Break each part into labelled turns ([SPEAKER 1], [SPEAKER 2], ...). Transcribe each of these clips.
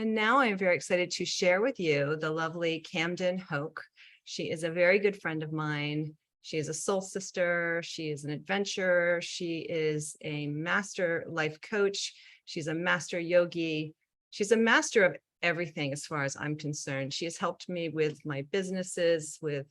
[SPEAKER 1] And now I'm very excited to share with you the lovely Camden Hoch. She is a very good friend of mine. She is a soul sister. She is an adventurer. She is a master life coach. She's a master yogi. She's a master of everything as far as I'm concerned. She has helped me with my businesses, with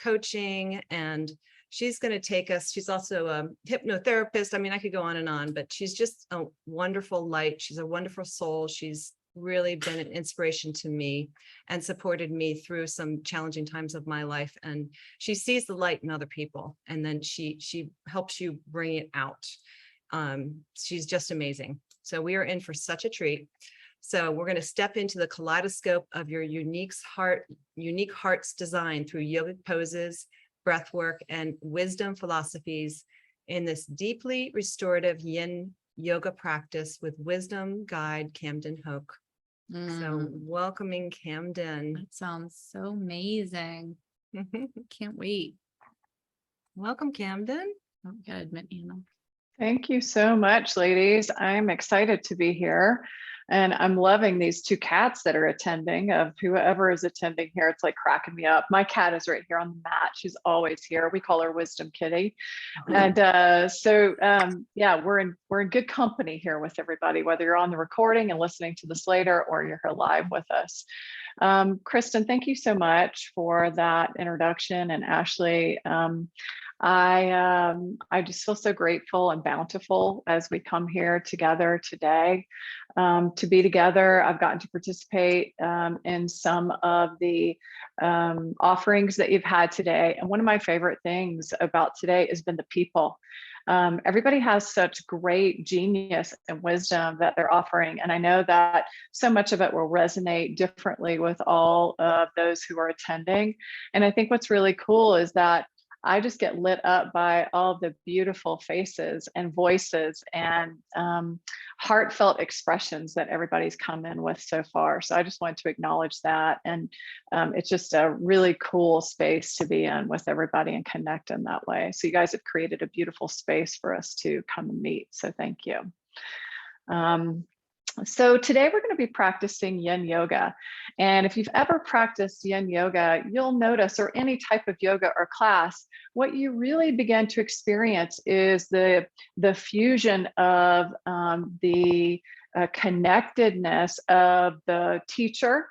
[SPEAKER 1] coaching, and she's going to take us. She's also a hypnotherapist. I mean, I could go on, but she's just a wonderful light. She's a wonderful soul. She's really been an inspiration to me and supported me through some challenging times of my life. And she sees the light in other people, and then she helps you bring it out. She's just amazing. So we are in for such a treat. So we're going to step into the kaleidoscope of your unique heart's design through yogic poses, breathwork, and wisdom philosophies in this deeply restorative yin yoga practice with wisdom guide Camden Hoch. So welcoming Camden.
[SPEAKER 2] That sounds so amazing. Can't wait.
[SPEAKER 1] Welcome, Camden.
[SPEAKER 2] I gotta admit,
[SPEAKER 3] Thank you so much, ladies. I'm excited to be here. And I'm loving these two cats that are attending. Of whoever is attending here, it's like cracking me up. My cat is right here on the mat. She's always here. We call her Wisdom Kitty. And yeah, we're in good company here with everybody, whether you're on the recording and listening to this later or you're here live with us. Kristen, thank you so much for that introduction. And Ashley, I just feel so grateful and bountiful as we come here together today to be together. I've gotten to participate in some of the offerings that you've had today. And one of my favorite things about today has been the people. Everybody has such great genius and wisdom that they're offering. And I know that so much of it will resonate differently with all of those who are attending. And I think what's really cool is that I just get lit up by all the beautiful faces and voices and heartfelt expressions that everybody's come in with so far. So I just wanted to acknowledge that. And it's just a really cool space to be in with everybody and connect in that way. So you guys have created a beautiful space for us to come and meet. So thank you. So today we're going to be practicing yin yoga. And if you've ever practiced yin yoga, you'll notice, or any type of yoga or class, what you really begin to experience is the fusion of the connectedness of the teacher,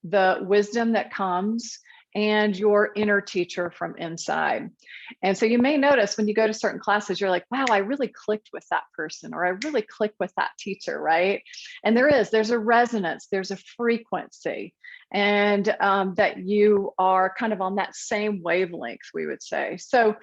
[SPEAKER 3] the wisdom that comes, and your inner teacher from inside. And so you may notice when you go to certain classes, you're like, wow, I really clicked with that person, or I really clicked with that teacher, right? And there's a resonance, there's a frequency, and that you are kind of on that same wavelength, we would say. So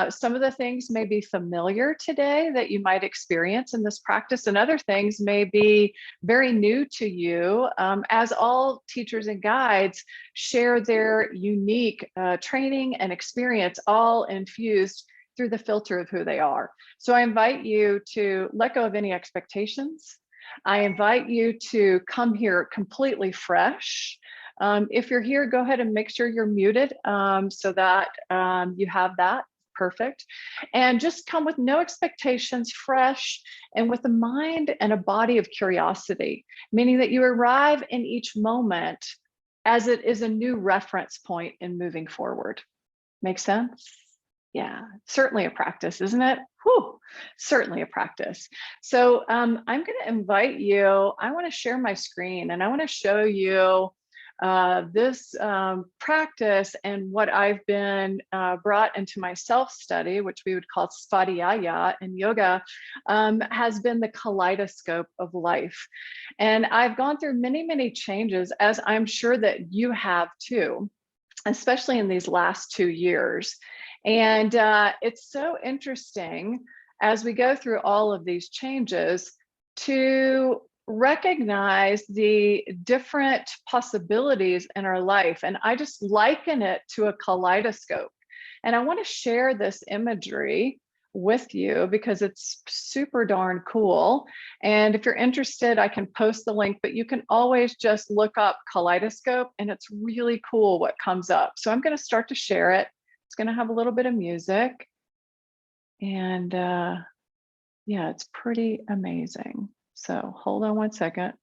[SPEAKER 3] some of the things may be familiar today that you might experience in this practice, and other things may be very new to you, as all teachers and guides share their unique training and experience, all infused through the filter of who they are. So I invite you to let go of any expectations. I invite you to come here completely fresh. If you're here, go ahead and make sure you're muted so that you have that. Perfect. And just come with no expectations, fresh, and with a mind and a body of curiosity, meaning that you arrive in each moment as it is a new reference point in moving forward. Make sense? Yeah, certainly a practice, isn't it? Whew, certainly a practice. So I'm going to invite you, I want to share my screen and I want to show you this practice and what I've been brought into my self-study, which we would call svadhyaya in yoga, has been the kaleidoscope of life. And I've gone through many, many changes, as I'm sure that you have too, especially in these last 2 years. And it's so interesting as we go through all of these changes to recognize the different possibilities in our life. And I just liken it to a kaleidoscope. And I want to share this imagery with you because it's super darn cool. And if you're interested, I can post the link, but you can always just look up kaleidoscope and it's really cool what comes up. So I'm going to start to share it. It's going to have a little bit of music. And yeah, it's pretty amazing. So hold on one second.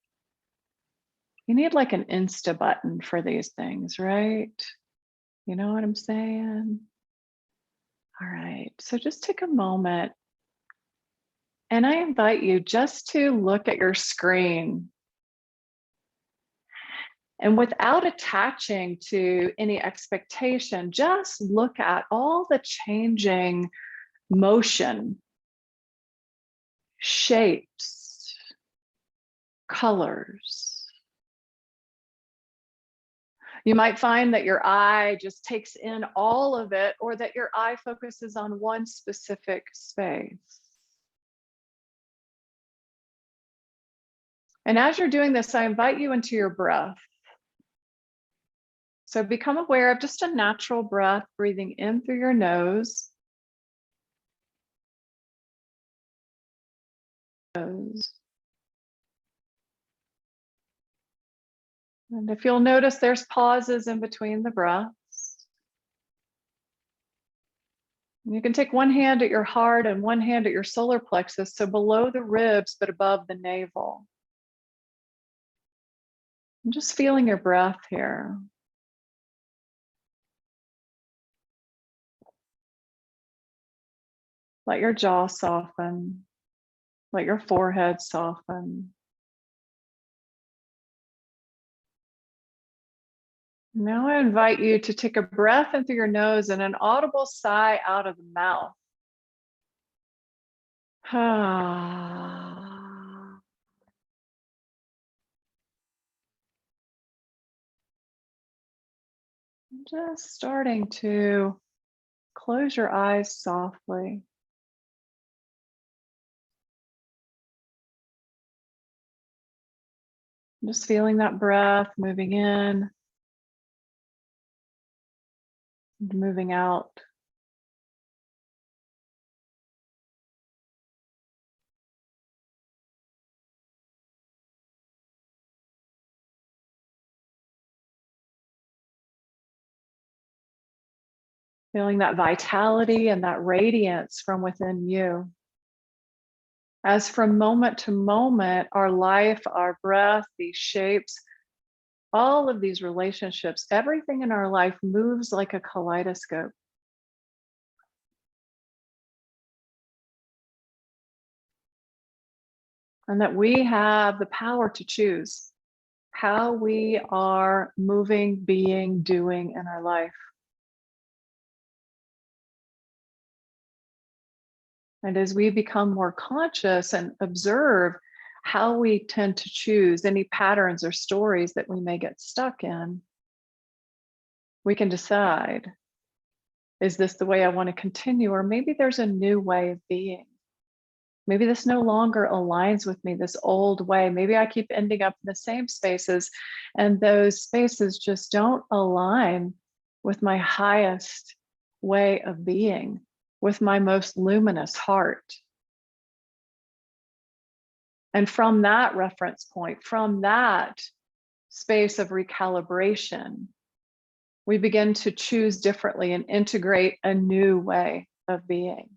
[SPEAKER 3] You need like an Insta button for these things, right? You know what I'm saying? All right, so just take a moment and I invite you just to look at your screen. And without attaching to any expectation, just look at all the changing motion, shapes, colors. You might find that your eye just takes in all of it, or that your eye focuses on one specific space. And as you're doing this, I invite you into your breath. So become aware of just a natural breath, breathing in through your nose. And if you'll notice, there's pauses in between the breaths. And you can take one hand at your heart and one hand at your solar plexus, so below the ribs, but above the navel. I'm just feeling your breath here. Let your jaw soften. Let your forehead soften. Now I invite you to take a breath in through your nose and an audible sigh out of the mouth. Just starting to close your eyes softly. Just feeling that breath moving in and moving out. Feeling that vitality and that radiance from within you. As from moment to moment, our life, our breath, these shapes, all of these relationships, everything in our life moves like a kaleidoscope. And that we have the power to choose how we are moving, being, doing in our life. And as we become more conscious and observe how we tend to choose any patterns or stories that we may get stuck in, we can decide, is this the way I want to continue? Or maybe there's a new way of being. Maybe this no longer aligns with me, this old way. Maybe I keep ending up in the same spaces, and those spaces just don't align with my highest way of being, with my most luminous heart. And from that reference point, from that space of recalibration, we begin to choose differently and integrate a new way of being.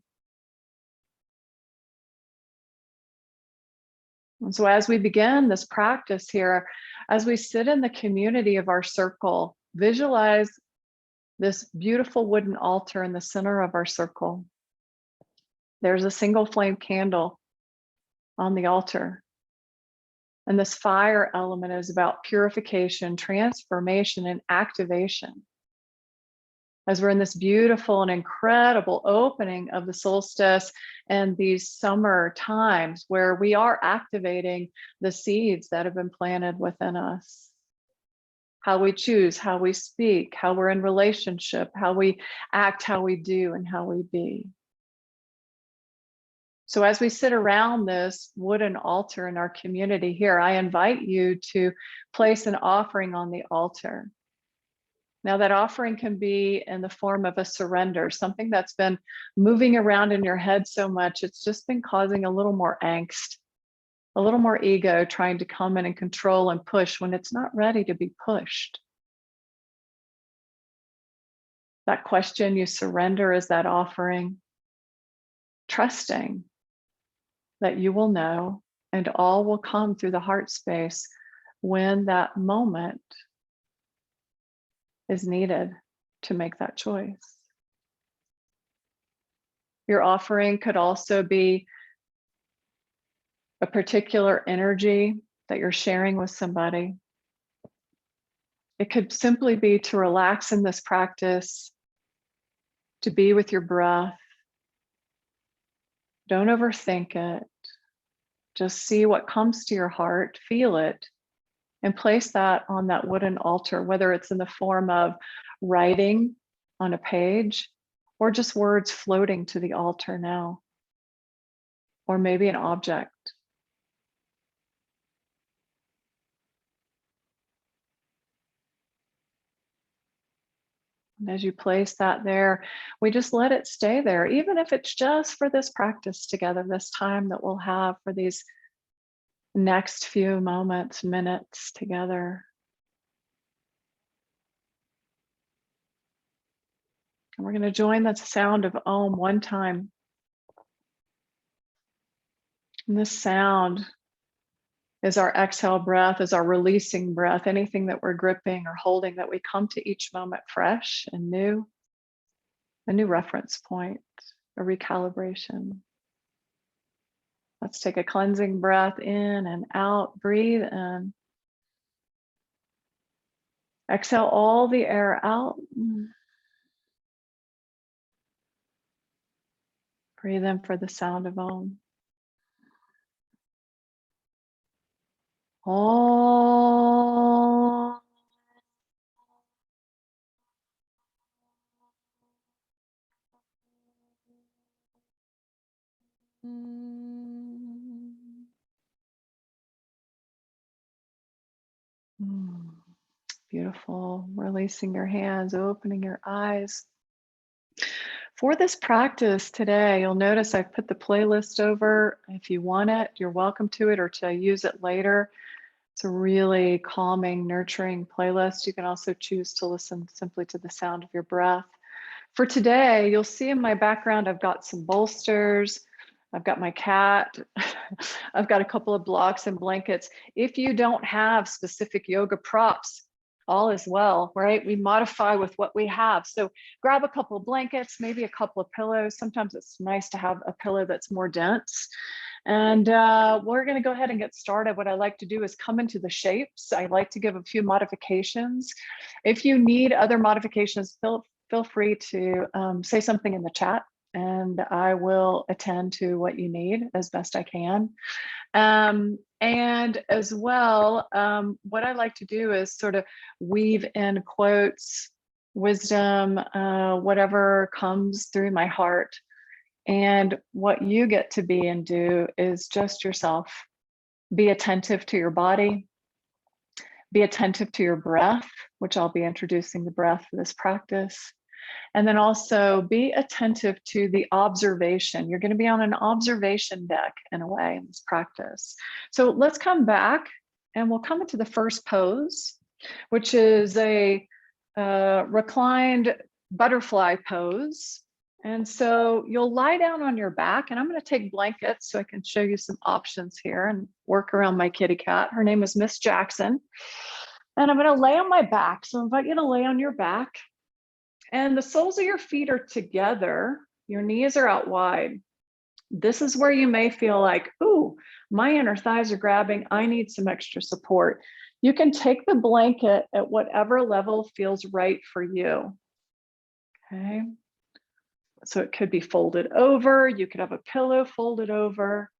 [SPEAKER 3] And so as we begin this practice here, as we sit in the community of our circle, visualize this beautiful wooden altar in the center of our circle. There's a single flame candle on the altar. And this fire element is about purification, transformation, and activation. As we're in this beautiful and incredible opening of the solstice and these summer times where we are activating the seeds that have been planted within us. How we choose, how we speak, how we're in relationship, how we act, how we do, and how we be. So as we sit around this wooden altar in our community here, I invite you to place an offering on the altar. Now that offering can be in the form of a surrender, something that's been moving around in your head so much, it's just been causing a little more angst, a little more ego trying to come in and control and push when it's not ready to be pushed. That question you surrender is that offering, trusting that you will know and all will come through the heart space when that moment is needed to make that choice. Your offering could also be a particular energy that you're sharing with somebody. It could simply be to relax in this practice, to be with your breath. Don't overthink it. Just see what comes to your heart, feel it, and place that on that wooden altar, whether it's in the form of writing on a page or just words floating to the altar now, or maybe an object. And as you place that there, we just let it stay there, even if it's just for this practice together, this time that we'll have for these next few moments, minutes together. And we're going to join the sound of Om one time. And this sound is our exhale breath, is our releasing breath, anything that we're gripping or holding, that we come to each moment fresh and new, a new reference point, a recalibration. Let's take a cleansing breath in and out, breathe in. Exhale all the air out. Breathe in for the sound of Om. Om. Beautiful. Releasing your hands, opening your eyes. For this practice today, you'll notice I've put the playlist over. If you want it, you're welcome to it or to use it later. It's a really calming, nurturing playlist. You can also choose to listen simply to the sound of your breath. For today, you'll see in my background, I've got some bolsters. I've got my cat. I've got a couple of blocks and blankets. If you don't have specific yoga props, all is well, right? We modify with what we have. So grab a couple of blankets, maybe a couple of pillows. Sometimes it's nice to have a pillow that's more dense. And we're going to go ahead and get started. What I like to do is come into the shapes. I like to give a few modifications. If you need other modifications, feel free to say something in the chat, and I will attend to what you need as best I can. And as well, what I like to do is sort of weave in quotes, wisdom, whatever comes through my heart. And what you get to be and do is just yourself. Be attentive to your body. Be attentive to your breath, which I'll be introducing the breath for this practice. And then also be attentive to the observation. You're going to be on an observation deck in a way in this practice. So let's come back and we'll come into the first pose, which is a reclined butterfly pose. And so you'll lie down on your back, and I'm going to take blankets so I can show you some options here and work around my kitty cat. Her name is Miss Jackson. And I'm going to lay on my back. So I invite you to lay on your back. And the soles of your feet are together. Your knees are out wide. This is where you may feel like, ooh, my inner thighs are grabbing. I need some extra support. You can take the blanket at whatever level feels right for you. Okay. So it could be folded over. You could have a pillow folded over.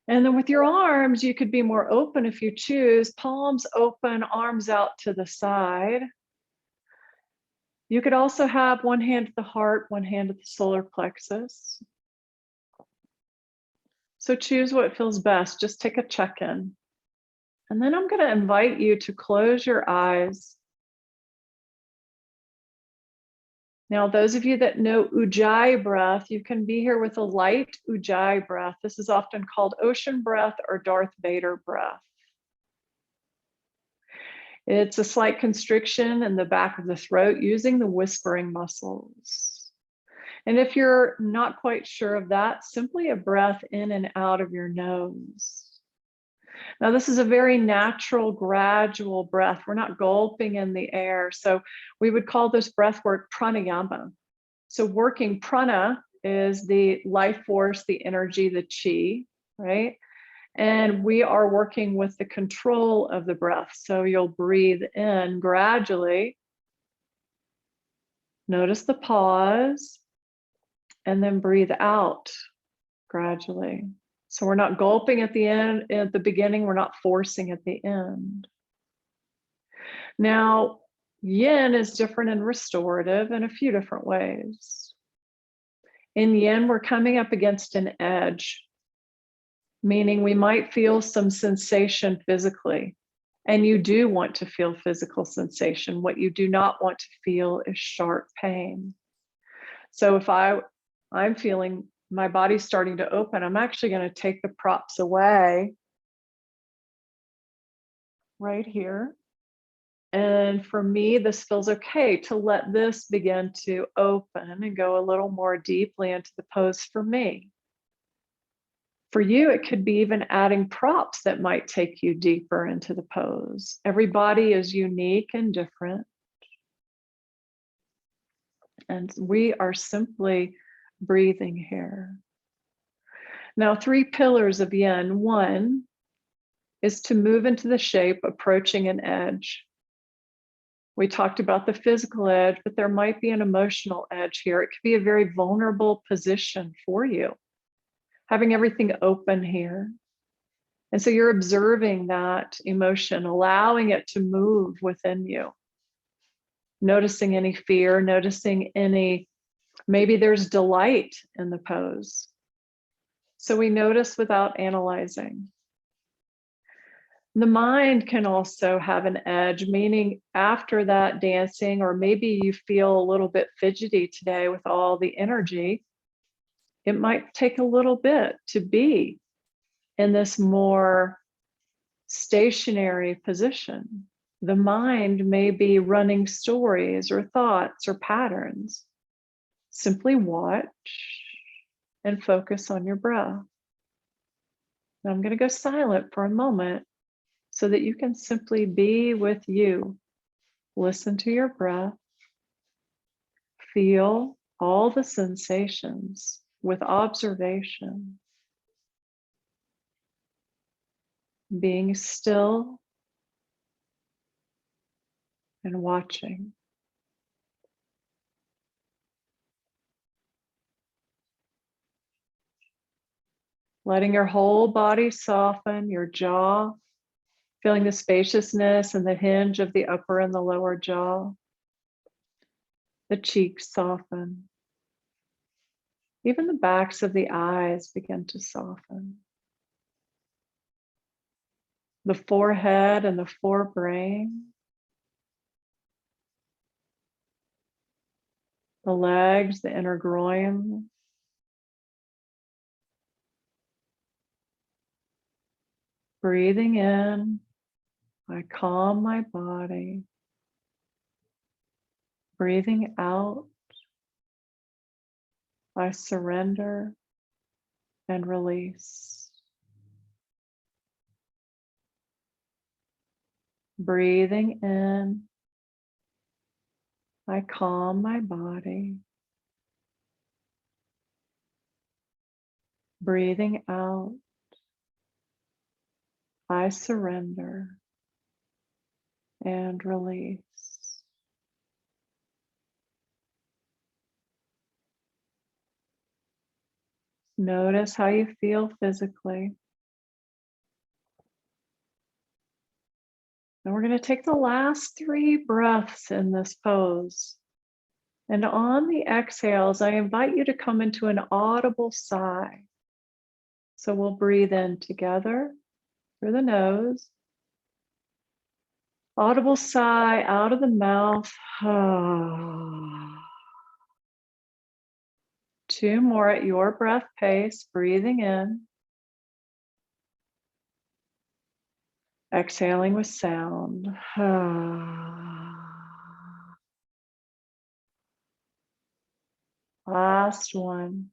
[SPEAKER 3] And then with your arms, you could be more open if you choose. Palms open, arms out to the side. You could also have one hand at the heart, one hand at the solar plexus. So choose what feels best. Just take a check-in. And then I'm going to invite you to close your eyes. Now, those of you that know Ujjayi breath, you can be here with a light Ujjayi breath. This is often called ocean breath or Darth Vader breath. It's a slight constriction in the back of the throat using the whispering muscles. And if you're not quite sure of that, simply a breath in and out of your nose. Now, this is a very natural, gradual breath. We're not gulping in the air. So we would call this breath work pranayama. So working prana is the life force, the energy, the chi, right? And we are working with the control of the breath. So you'll breathe in gradually. Notice the pause, and then breathe out gradually. So we're not gulping at the end, at the beginning, we're not forcing at the end. Now, yin is different in restorative in a few different ways. In yin, we're coming up against an edge, meaning we might feel some sensation physically. And you do want to feel physical sensation. What you do not want to feel is sharp pain. So if I'm feeling my body's starting to open, I'm actually going to take the props away right here. And for me, this feels okay to let this begin to open and go a little more deeply into the pose for me. For you, it could be even adding props that might take you deeper into the pose. Every body is unique and different. And we are simply breathing here. Now, 3 pillars of yin. One is to move into the shape approaching an edge. We talked about the physical edge, but there might be an emotional edge here. It could be a very vulnerable position for you, having everything open here. And so you're observing that emotion, allowing it to move within you, noticing any fear, noticing any, maybe there's delight in the pose. So we notice without analyzing. The mind can also have an edge, meaning after that dancing, or maybe you feel a little bit fidgety today with all the energy, it might take a little bit to be in this more stationary position. The mind may be running stories or thoughts or patterns. Simply watch and focus on your breath. Now I'm going to go silent for a moment so that you can simply be with you. Listen to your breath. Feel all the sensations with observation. Being still and watching. Letting your whole body soften, your jaw, feeling the spaciousness and the hinge of the upper and the lower jaw. The cheeks soften. Even the backs of the eyes begin to soften. The forehead and the forebrain. The legs, the inner groin. Breathing in, I calm my body. Breathing out, I surrender and release. Breathing in, I calm my body. Breathing out, I surrender and release. Notice how you feel physically. And we're going to take the last 3 breaths in this pose. And on the exhales, I invite you to come into an audible sigh. So we'll breathe in together through the nose. Audible sigh out of the mouth. 2 more at your breath pace, breathing in. Exhaling with sound. Last one.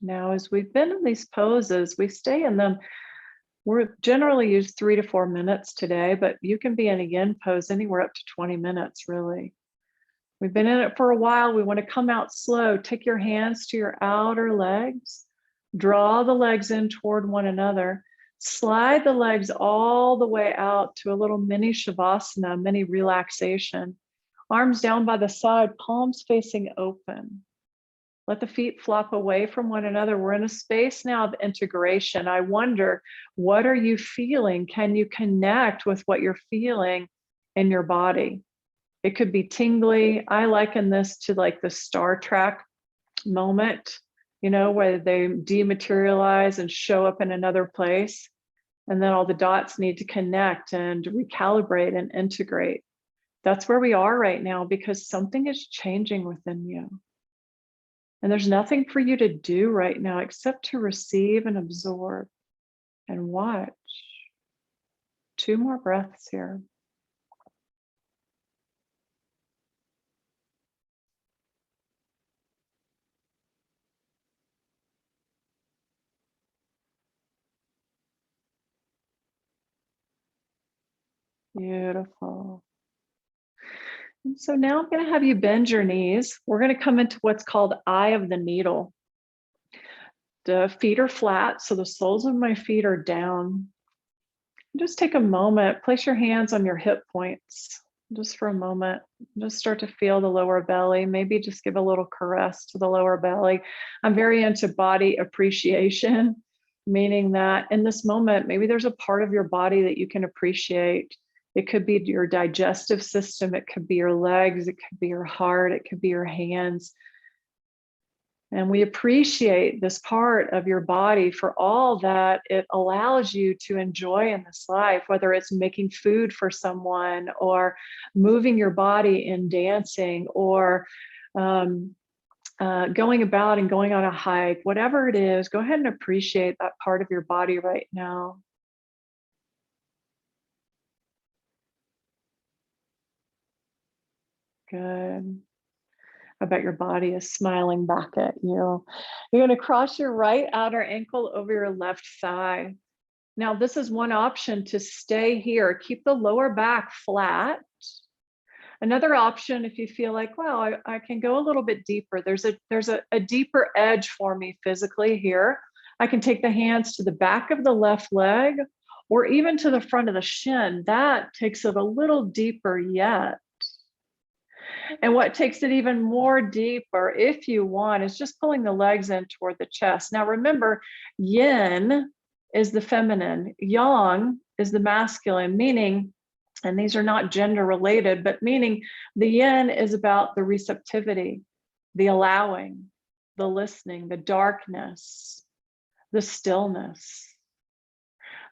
[SPEAKER 3] Now, as we've been in these poses, we stay in them. We're generally use 3 to 4 minutes today, but you can be in a yin pose anywhere up to 20 minutes, really. We've been in it for a while. We want to come out slow. Take your hands to your outer legs. Draw the legs in toward one another. Slide the legs all the way out to a little mini shavasana, mini relaxation. Arms down by the side, palms facing open. Let the feet flop away from one another. We're in a space now of integration. I wonder, what are you feeling? Can you connect with what you're feeling in your body? It could be tingly. I liken this to like the Star Trek moment, where they dematerialize and show up in another place. And then all the dots need to connect and recalibrate and integrate. That's where we are right now, because something is changing within you. And there's nothing for you to do right now except to receive and absorb and watch. 2 more breaths here. Beautiful. And so now I'm going to have you bend your knees. We're going to come into what's called eye of the needle. The feet are flat, so the soles of my feet are down. Just take a moment, place your hands on your hip points just for a moment. Just start to feel the lower belly. Maybe just give a little caress to the lower belly. I'm very into body appreciation, meaning that in this moment, maybe there's a part of your body that you can appreciate. It could be your digestive system, it could be your legs, it could be your heart, it could be your hands. And we appreciate this part of your body for all that it allows you to enjoy in this life, whether it's making food for someone or moving your body in dancing or going about and going on a hike, whatever it is, go ahead and appreciate that part of your body right now. Good. I bet your body is smiling back at you. You're going to cross your right outer ankle over your left thigh. Now, this is one option to stay here. Keep the lower back flat. Another option, if you feel like, wow, I can go a little bit deeper. There's a deeper edge for me physically here. I can take the hands to the back of the left leg or even to the front of the shin. That takes it a little deeper yet. And what takes it even more deeper, if you want, is just pulling the legs in toward the chest. Now, remember, yin is the feminine, yang is the masculine, meaning, and these are not gender related, but meaning the yin is about the receptivity, the allowing, the listening, the darkness, the stillness.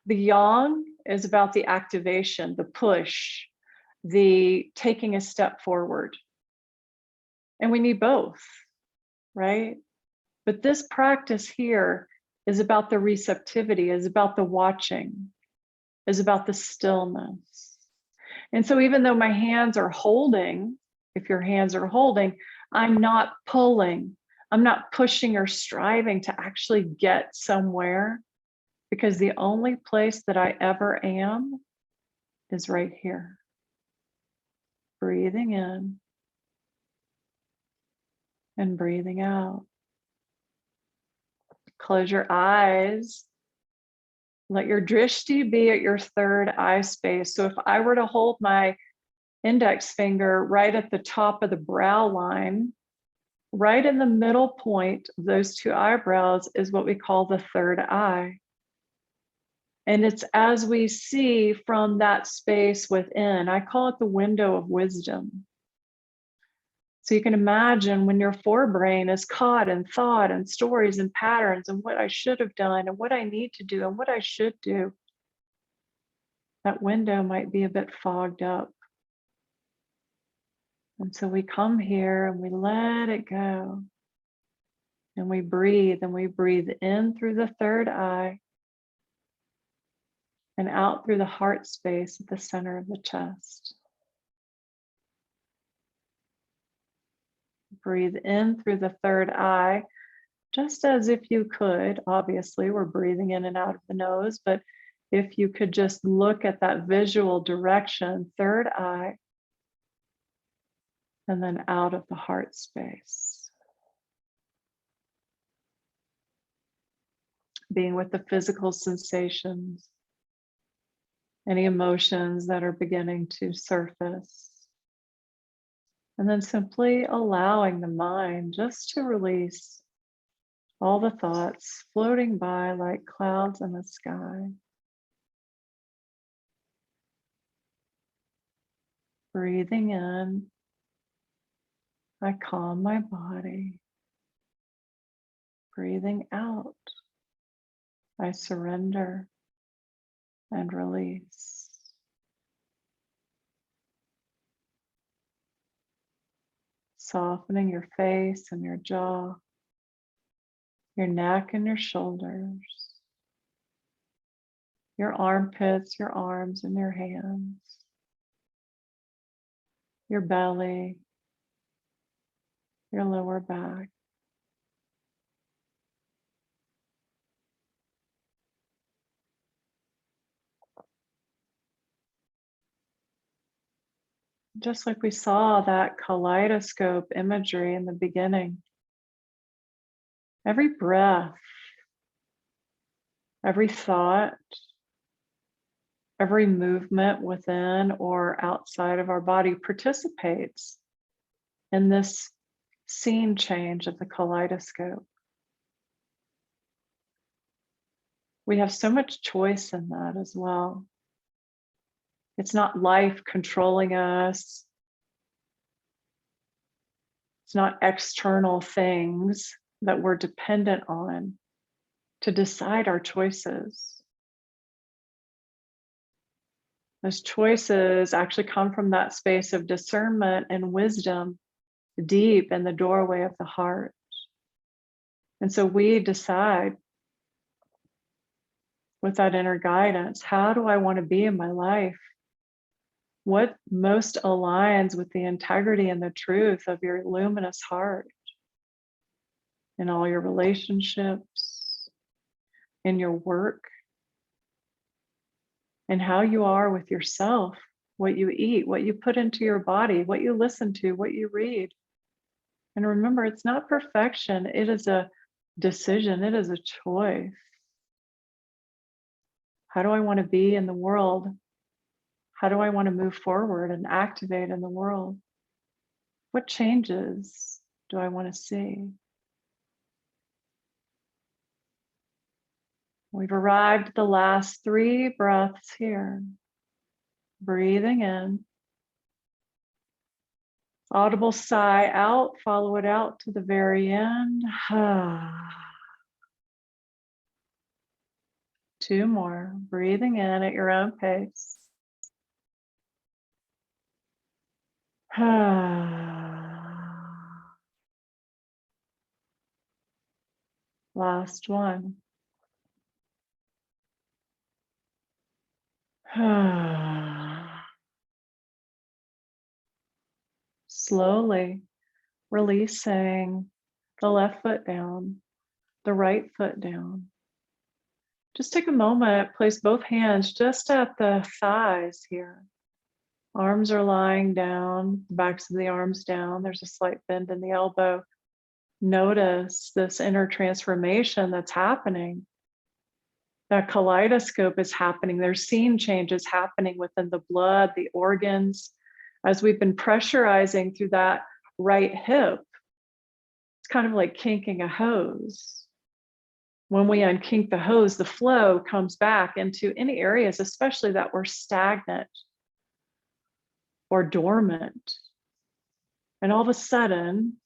[SPEAKER 3] The yang is about the activation, the push, the taking a step forward. And we need both, right? But this practice here is about the receptivity, is about the watching, is about the stillness. And so even though my hands are holding, if your hands are holding, I'm not pulling, I'm not pushing or striving to actually get somewhere, because the only place that I ever am is right here. Breathing in and breathing out. Close your eyes. Let your drishti be at your third eye space. So if I were to hold my index finger right at the top of the brow line, right in the middle point of those 2 eyebrows is what we call the third eye. And it's as we see from that space within, I call it the window of wisdom. So you can imagine when your forebrain is caught in thought and stories and patterns and what I should have done and what I need to do and what I should do, that window might be a bit fogged up. And so we come here and we let it go. And we breathe in through the third eye and out through the heart space at the center of the chest. Breathe in through the third eye, just as if you could, obviously, we're breathing in and out of the nose, but if you could just look at that visual direction, third eye, and then out of the heart space. Being with the physical sensations, any emotions that are beginning to surface. And then simply allowing the mind just to release all the thoughts floating by like clouds in the sky. Breathing in, I calm my body. Breathing out, I surrender and release. Softening your face and your jaw, your neck and your shoulders, your armpits, your arms and your hands, your belly, your lower back. Just like we saw that kaleidoscope imagery in the beginning, every breath, every thought, every movement within or outside of our body participates in this scene change of the kaleidoscope. We have so much choice in that as well. It's not life controlling us. It's not external things that we're dependent on to decide our choices. Those choices actually come from that space of discernment and wisdom deep in the doorway of the heart. And so we decide with that inner guidance, how do I want to be in my life? What most aligns with the integrity and the truth of your luminous heart in all your relationships, in your work, and how you are with yourself, what you eat, what you put into your body, what you listen to, what you read. And remember, it's not perfection, it is a decision, it is a choice. How do I want to be in the world? How do I want to move forward and activate in the world? What changes do I want to see? We've arrived at the last 3 breaths here. Breathing in. Audible sigh out, follow it out to the very end. 2 more. Breathing in at your own pace. Last one. Slowly releasing the left foot down, the right foot down. Just take a moment, place both hands just at the thighs here. Arms are lying down, the backs of the arms down. There's a slight bend in the elbow. Notice this inner transformation that's happening. That kaleidoscope is happening. There's scene changes happening within the blood, the organs. As we've been pressurizing through that right hip, it's kind of like kinking a hose. When we unkink the hose, the flow comes back into any areas, especially that were stagnant or dormant. And all of a sudden,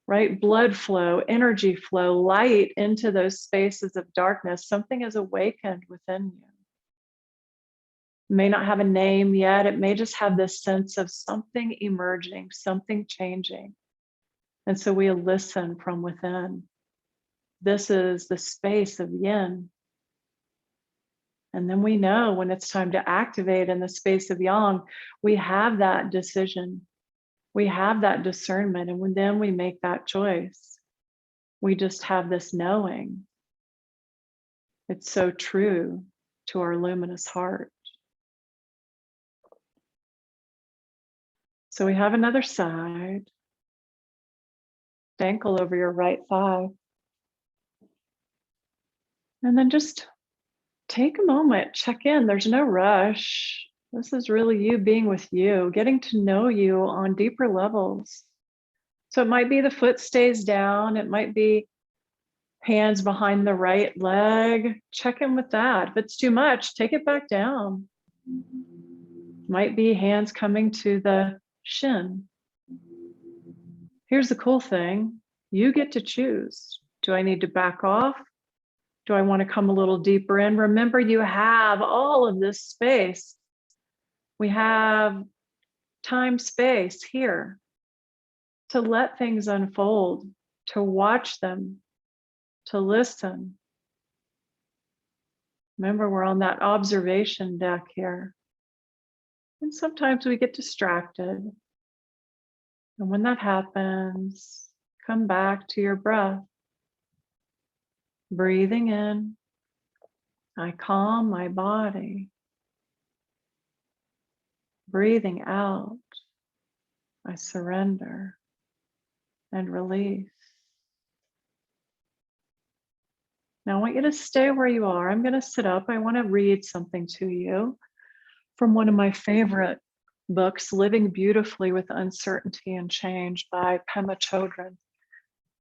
[SPEAKER 3] right, blood flow, energy flow, light into those spaces of darkness, something is awakened within you. It may not have a name yet. It may just have this sense of something emerging, something changing. And so we listen from within. This is the space of yin. And then we know when it's time to activate in the space of yang, we have that decision. We have that discernment, and then we make that choice. We just have this knowing. It's so true to our luminous heart. So we have another side. Ankle over your right thigh. And then just take a moment, check in. There's no rush. This is really you being with you, getting to know you on deeper levels. So it might be the foot stays down. It might be hands behind the right leg. Check in with that. If it's too much, take it back down. Might be hands coming to the shin. Here's the cool thing. You get to choose. Do I need to back off? Do I want to come a little deeper in? Remember, you have all of this space. We have time, space here to let things unfold, to watch them, to listen. Remember, we're on that observation deck here. And sometimes we get distracted. And when that happens, come back to your breath. Breathing in, I calm my body. Breathing out, I surrender and release. Now I want you to stay where you are. I'm going to sit up. I want to read something to you from one of my favorite books, Living Beautifully with Uncertainty and Change by Pema Chodron.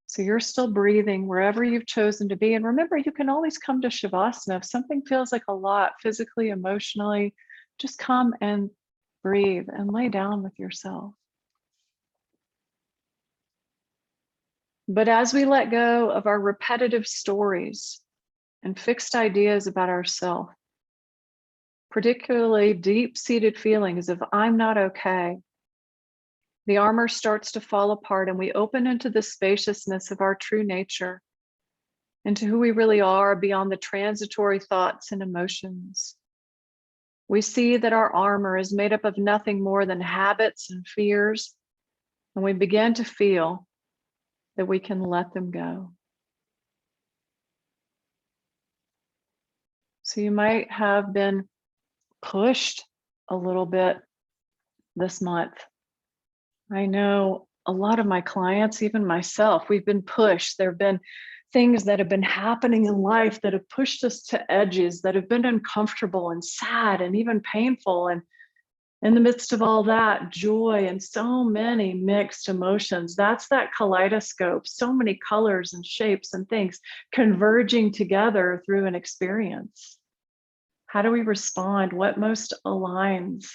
[SPEAKER 3] So you're still breathing wherever you've chosen to be. And remember, you can always come to Shavasana. If something feels like a lot physically, emotionally, just come and breathe and lay down with yourself. But as we let go of our repetitive stories and fixed ideas about ourselves, particularly deep-seated feelings of I'm not okay, the armor starts to fall apart and we open into the spaciousness of our true nature, into who we really are beyond the transitory thoughts and emotions. We see that our armor is made up of nothing more than habits and fears, and we begin to feel that we can let them go. So you might have been pushed a little bit this month. I know a lot of my clients, even myself, we've been pushed. There have been things that have been happening in life that have pushed us to edges, that have been uncomfortable and sad and even painful. And in the midst of all that, joy and so many mixed emotions. That's that kaleidoscope, so many colors and shapes and things converging together through an experience. How do we respond? What most aligns?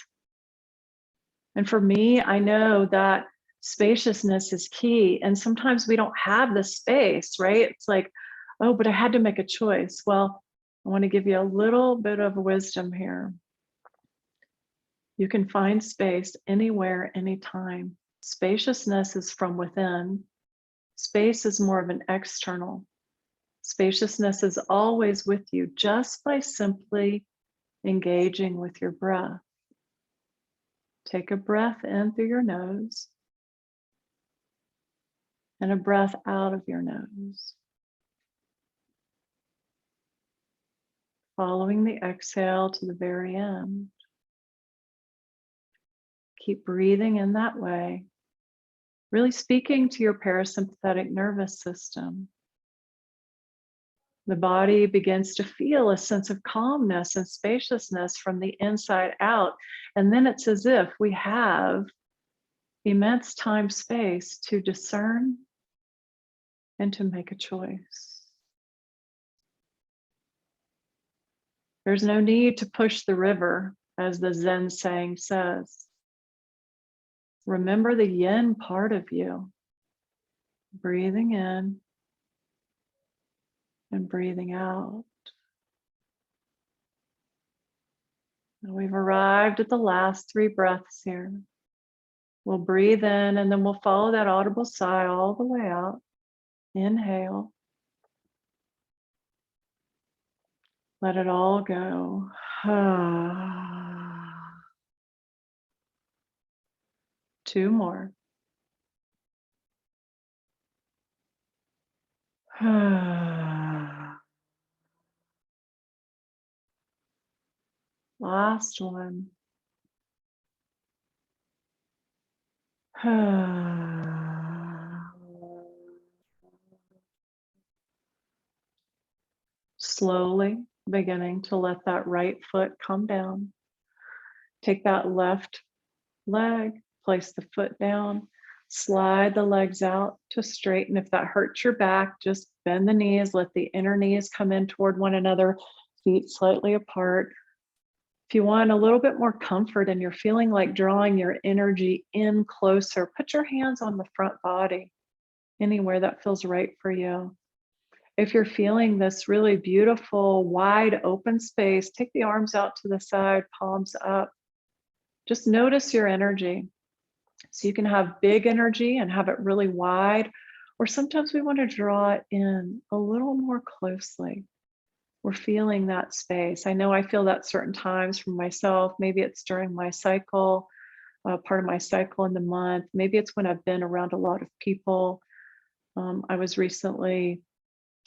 [SPEAKER 3] And for me, I know that spaciousness is key. And sometimes we don't have the space, right? It's like, oh, but I had to make a choice. Well, I want to give you a little bit of wisdom here. You can find space anywhere, anytime. Spaciousness is from within. Space is more of an external. Spaciousness is always with you just by simply engaging with your breath. Take a breath in through your nose and a breath out of your nose. Following the exhale to the very end. Keep breathing in that way, really speaking to your parasympathetic nervous system. The body begins to feel a sense of calmness and spaciousness from the inside out. And then it's as if we have immense time space to discern and to make a choice. There's no need to push the river, as the Zen saying says. Remember the yin part of you, breathing in and breathing out. And we've arrived at the last 3 breaths here. We'll breathe in and then we'll follow that audible sigh all the way out. Inhale. Let it all go. 2 more. Last one. Slowly beginning to let that right foot come down. Take that left leg, place the foot down, slide the legs out to straighten. If that hurts your back, just bend the knees, let the inner knees come in toward one another, feet slightly apart. If you want a little bit more comfort and you're feeling like drawing your energy in closer, put your hands on the front body, anywhere that feels right for you. If you're feeling this really beautiful, wide open space, take the arms out to the side, palms up. Just notice your energy. So you can have big energy and have it really wide, or sometimes we want to draw it in a little more closely. We're feeling that space. I know I feel that certain times for myself. Maybe it's during my cycle, part of my cycle in the month. Maybe it's when I've been around a lot of people. I was recently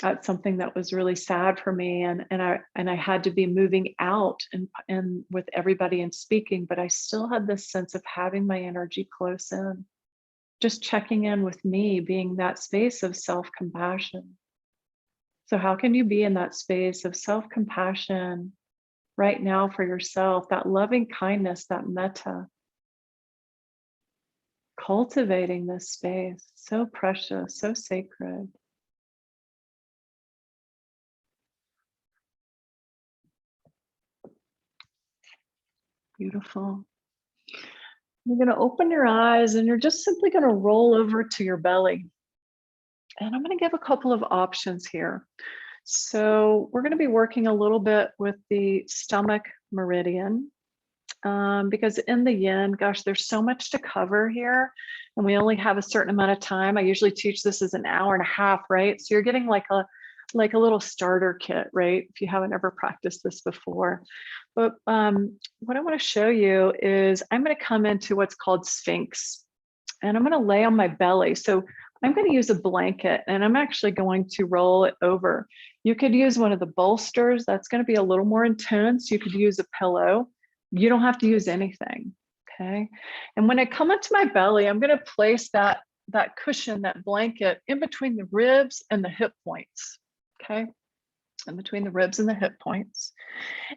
[SPEAKER 3] at something that was really sad for me, and I had to be moving out and with everybody and speaking, but I still had this sense of having my energy close in, just checking in with me, being that space of self-compassion. So how can you be in that space of self-compassion right now for yourself, that loving kindness, that metta, cultivating this space, so precious, so sacred. Beautiful. You're going to open your eyes and you're just simply going to roll over to your belly. And I'm going to give a couple of options here. So we're going to be working a little bit with the stomach meridian, because in the yin, gosh, there's so much to cover here, and we only have a certain amount of time. I usually teach this as an hour and a half, right? So you're getting like a little starter kit, right? If you haven't ever practiced this before. But what I want to show you is I'm going to come into what's called Sphinx, and I'm going to lay on my belly. So I'm going to use a blanket, and I'm actually going to roll it over. You could use one of the bolsters. That's going to be a little more intense. You could use a pillow. You don't have to use anything, okay? And when I come into my belly, I'm going to place that cushion, that blanket, in between the ribs and the hip points, okay? In between the ribs and the hip points.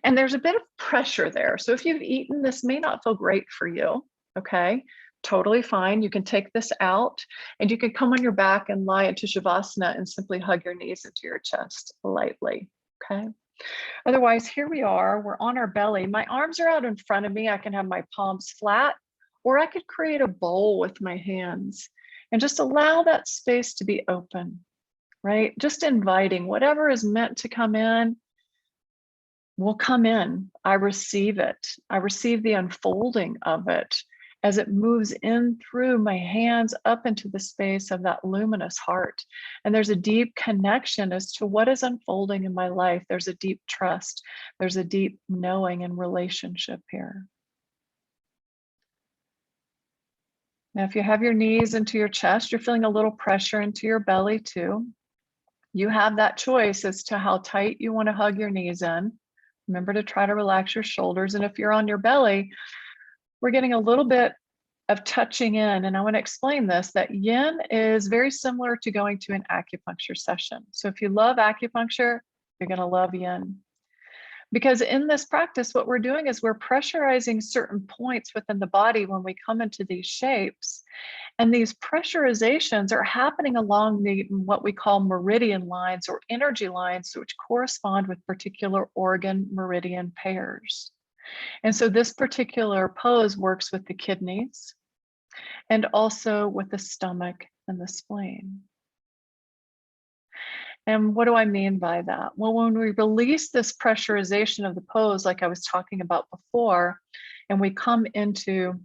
[SPEAKER 3] And there's a bit of pressure there. So if you've eaten, this may not feel great for you, okay? Totally fine. You can take this out and you can come on your back and lie into Shavasana and simply hug your knees into your chest lightly, okay? Otherwise, here we are, we're on our belly. My arms are out in front of me. I can have my palms flat, or I could create a bowl with my hands and just allow that space to be open, right? Just inviting whatever is meant to come in will come in. I receive it. I receive the unfolding of it as it moves in through my hands up into the space of that luminous heart. And there's a deep connection as to what is unfolding in my life. There's a deep trust. There's a deep knowing and relationship here. Now, if you have your knees into your chest, you're feeling a little pressure into your belly too. You have that choice as to how tight you want to hug your knees in. Remember to try to relax your shoulders. And if you're on your belly, we're getting a little bit of touching in. And I want to explain this, that yin is very similar to going to an acupuncture session. So if you love acupuncture, you're going to love yin. Because in this practice, what we're doing is we're pressurizing certain points within the body when we come into these shapes. And these pressurizations are happening along the what we call meridian lines or energy lines, which correspond with particular organ meridian pairs. And so this particular pose works with the kidneys and also with the stomach and the spleen. And what do I mean by that? Well, when we release this pressurization of the pose, like I was talking about before, and we come into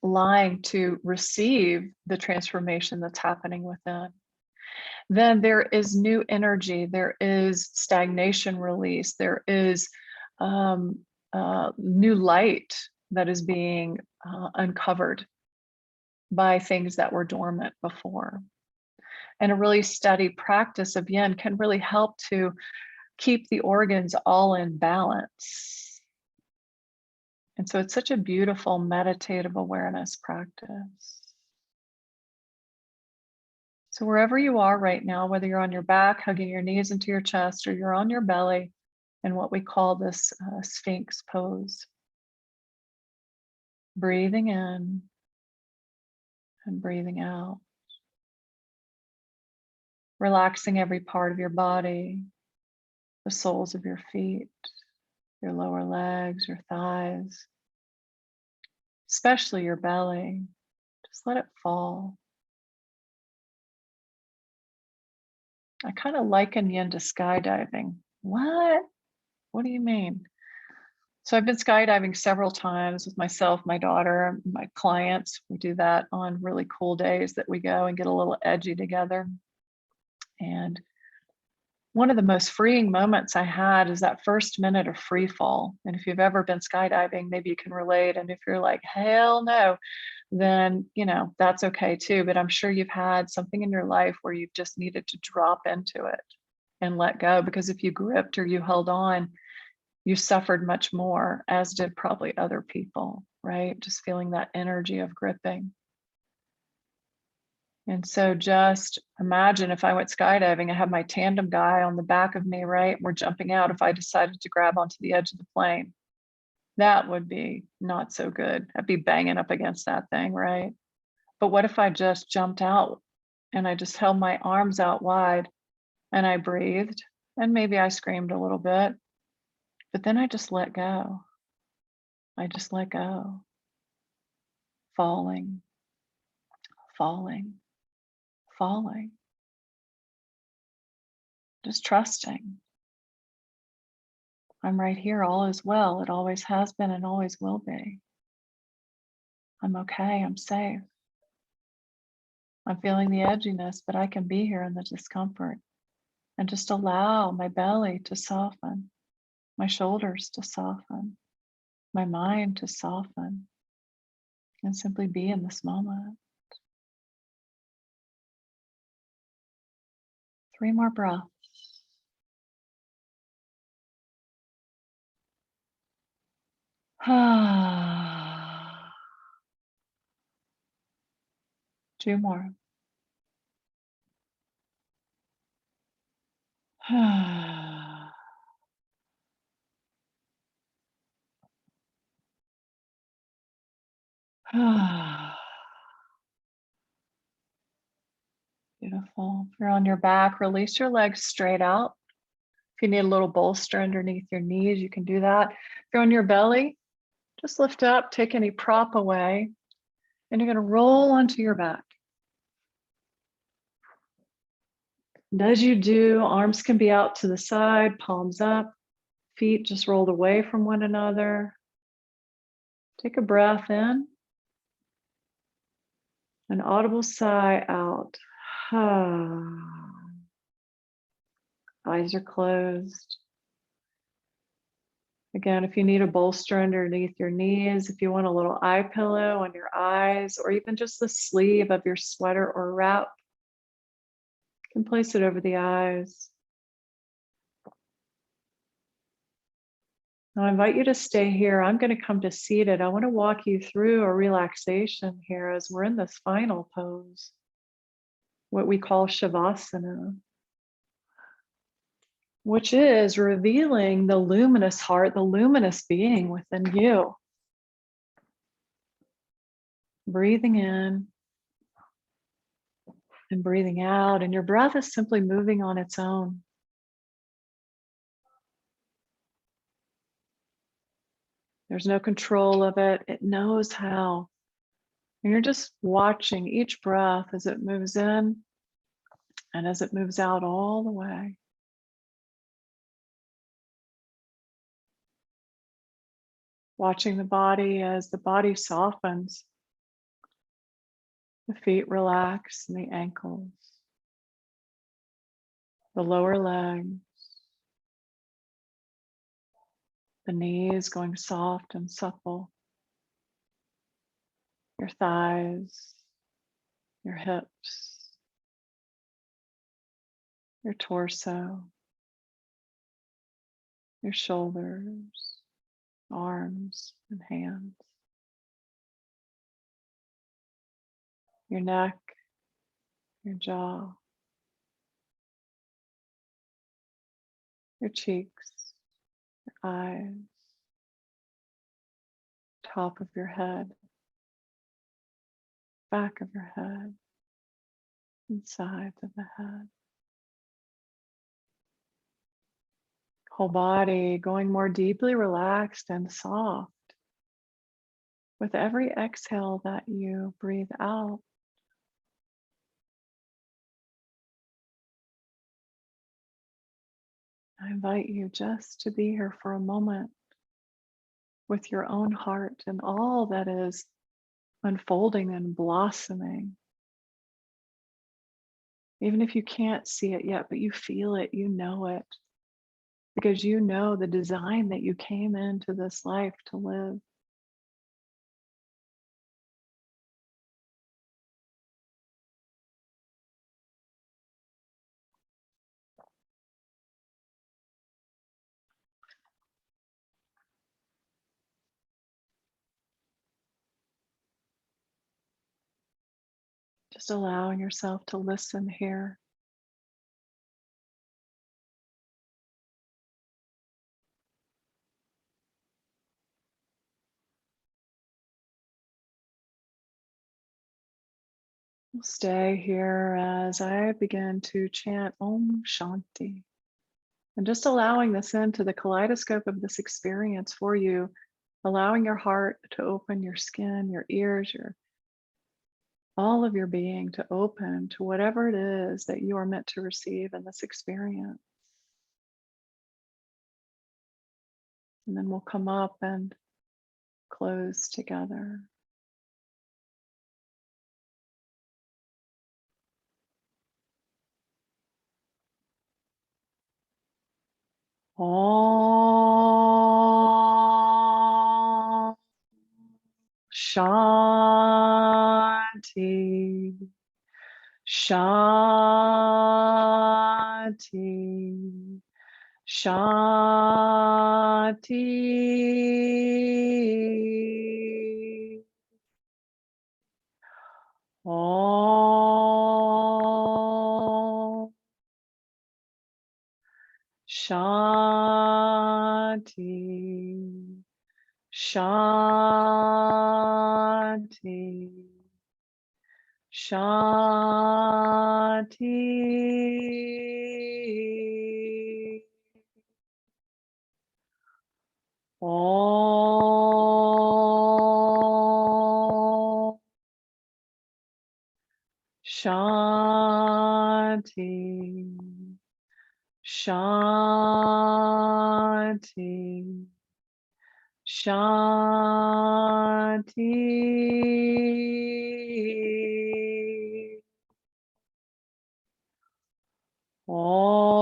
[SPEAKER 3] lying to receive the transformation that's happening within, then there is new energy, there is stagnation release, there is new light that is being uncovered by things that were dormant before. And a really steady practice of yin can really help to keep the organs all in balance. And so it's such a beautiful meditative awareness practice. So wherever you are right now, whether you're on your back, hugging your knees into your chest, or you're on your belly in what we call this Sphinx pose, breathing in and breathing out, relaxing every part of your body, the soles of your feet, your lower legs, your thighs, especially your belly. Just let it fall. I kind of liken yin to skydiving. What? What do you mean? So I've been skydiving several times with myself, my daughter, my clients. We do that on really cool days that we go and get a little edgy together. And one of the most freeing moments I had is that first minute of free fall. And if you've ever been skydiving, maybe you can relate. And if you're like, hell no, then, that's okay too. But I'm sure you've had something in your life where you've just needed to drop into it and let go, because if you gripped or you held on, you suffered much more, as did probably other people, right? Just feeling that energy of gripping. And so just imagine if I went skydiving, I have my tandem guy on the back of me, right? We're jumping out. If I decided to grab onto the edge of the plane, that would be not so good. I'd be banging up against that thing, right? But what if I just jumped out and I just held my arms out wide and I breathed, and maybe I screamed a little bit, but then I just let go. I just let go. Falling, falling, falling. Just trusting. I'm right here. All is well. It always has been and always will be. I'm okay. I'm safe. I'm feeling the edginess, but I can be here in the discomfort, and just allow my belly to soften, my shoulders to soften, my mind to soften, and simply be in this moment. 3 more breaths. Two more. Beautiful. If you're on your back, release your legs straight out. If you need a little bolster underneath your knees, you can do that. If you're on your belly, just lift up, take any prop away, and you're going to roll onto your back. And as you do, arms can be out to the side, palms up, feet just rolled away from one another. Take a breath in, an audible sigh out. Eyes are closed. Again, if you need a bolster underneath your knees, if you want a little eye pillow on your eyes, or even just the sleeve of your sweater or wrap, you can place it over the eyes. Now I invite you to stay here. I'm going to come to seated. I want to walk you through a relaxation here as we're in this final pose, what we call Shavasana, which is revealing the luminous heart, the luminous being within you. Breathing in and breathing out, and your breath is simply moving on its own. There's no control of it. It knows how. And you're just watching each breath as it moves in and as it moves out all the way. Watching the body as the body softens. The feet relax and the ankles. The lower legs. The knees going soft and supple. Your thighs, your hips, your torso, your shoulders, arms and hands, your neck, your jaw, your cheeks, your eyes, top of your head, back of your head, and sides of the head. Whole body going more deeply relaxed and soft with every exhale that you breathe out. I invite you just to be here for a moment with your own heart and all that is unfolding and blossoming. Even if you can't see it yet, but you feel it, you know it, because you know the design that you came into this life to live. Just allowing yourself to listen here. Stay here as I begin to chant Om Shanti. And just allowing this into the kaleidoscope of this experience for you, allowing your heart to open, your skin, your ears, all of your being to open to whatever it is that you are meant to receive in this experience. And then we'll come up and close together. Om Shanti. Shanti. Shanti. Om Shanti. Shanti. Shanti. Om Shanti. Shanti. Shanti. Om.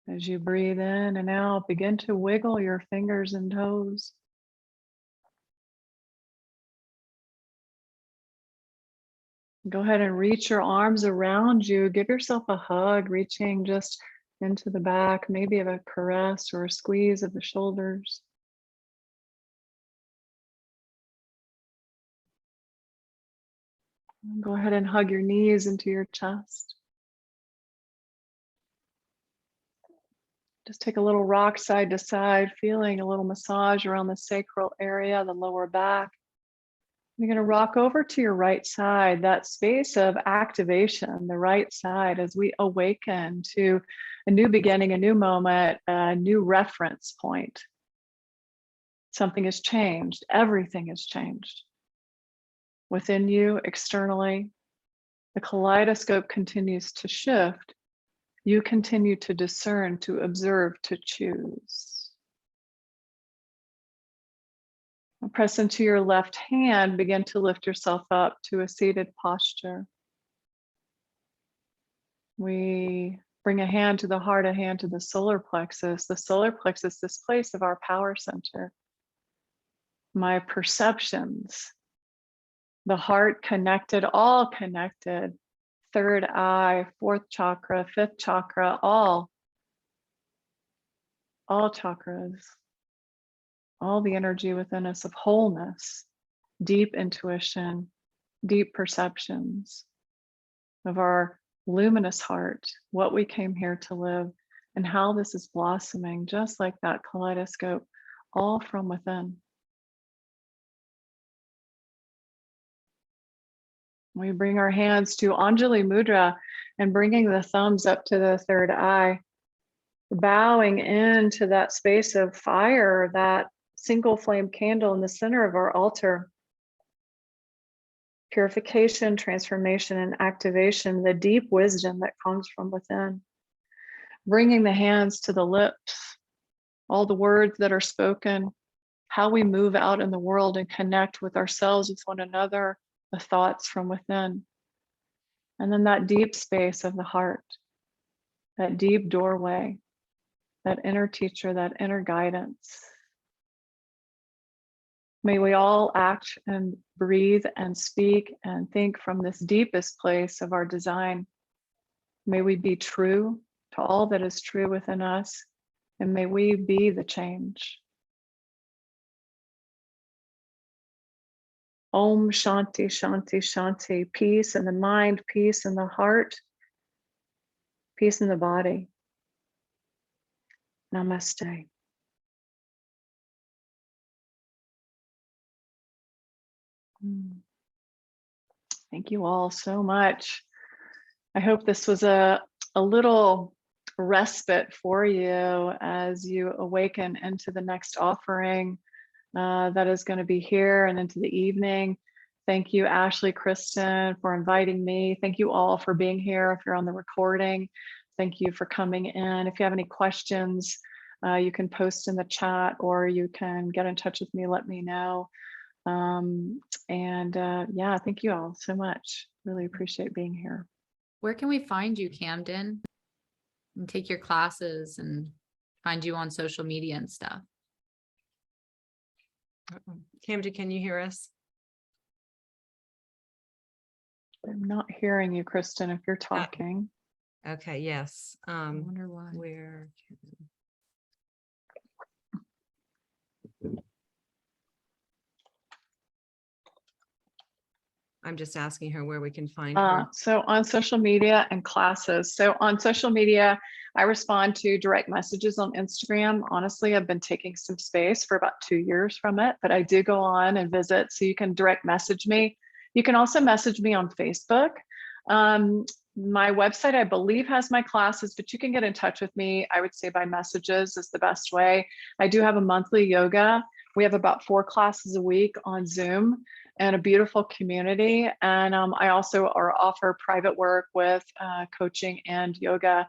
[SPEAKER 3] As you breathe in and out, begin to wiggle your fingers and toes. Go ahead and reach your arms around you. Give yourself a hug, reaching just into the back, maybe of a caress or a squeeze of the shoulders. Go ahead and hug your knees into your chest. Just take a little rock side to side, feeling a little massage around the sacral area, the lower back. You're going to rock over to your right side, that space of activation, the right side, as we awaken to a new beginning, a new moment, a new reference point. Something has changed. Everything has changed. Within you, externally, the kaleidoscope continues to shift. You continue to discern, to observe, to choose. Press into your left hand, begin to lift yourself up to a seated posture. We Bring a hand to the heart, a hand to the solar plexus. The solar plexus, this place of our power center. My perceptions, the heart connected, all connected. Third eye, fourth chakra, fifth chakra, all chakras, all the energy within us of wholeness, deep intuition, deep perceptions of our luminous heart, what we came here to live, and how this is blossoming, just like that kaleidoscope, all from within. We bring our hands to Anjali Mudra and bringing the thumbs up to the third eye, bowing into that space of fire, that single flame candle in the center of our altar. Purification, transformation, and activation, the deep wisdom that comes from within. Bringing the hands to the lips, all the words that are spoken, how we move out in the world and connect with ourselves, with one another, the thoughts from within. And then that deep space of the heart, that deep doorway, that inner teacher, that inner guidance. May we all act and breathe and speak and think from this deepest place of our design. May we be true to all that is true within us, and may we be the change. Om Shanti, Shanti, Shanti. Peace in the mind, peace in the heart, peace in the body. Namaste. Thank you all so much. I hope this was a little respite for you as you awaken into the next offering that is going to be here and into the evening. Thank you, Ashley, Kristen, for inviting me. Thank you all for being here. If you're on the recording, thank you for coming in. If you have any questions, you can post in the chat or you can get in touch with me, let me know. Yeah, thank you all so much. Really appreciate being here.
[SPEAKER 2] Where can we find you, Camden? And take your classes and find you on social media and stuff.
[SPEAKER 1] Camden, can you hear us?
[SPEAKER 3] I'm not hearing you, Kristen, if you're talking.
[SPEAKER 1] Okay, yes.
[SPEAKER 2] I wonder why.
[SPEAKER 1] Where? I'm just asking her where we can find her.
[SPEAKER 3] So on social media and classes. So on social media, I respond to direct messages on Instagram. Honestly, I've been taking some space for about 2 years from it, but I do go on and visit. So you can direct message me. You can also message me on Facebook. My website, I believe, has my classes, but you can get in touch with me. I would say by messages is the best way. I do have a monthly yoga. We have about 4 classes a week on Zoom and a beautiful community. And I also offer private work with coaching and yoga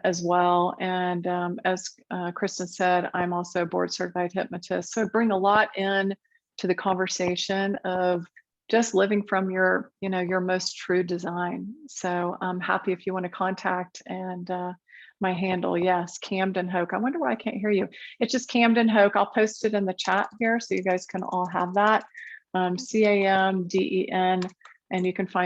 [SPEAKER 3] as well. And as Kristen said, I'm also a board certified hypnotist. So I bring a lot in to the conversation of just living from your, your most true design. So I'm happy if you want to contact, and my handle, yes, Camden Hoch. I wonder why I can't hear you. It's just Camden Hoch. I'll post it in the chat here so you guys can all have that. CAMDEN, and you can find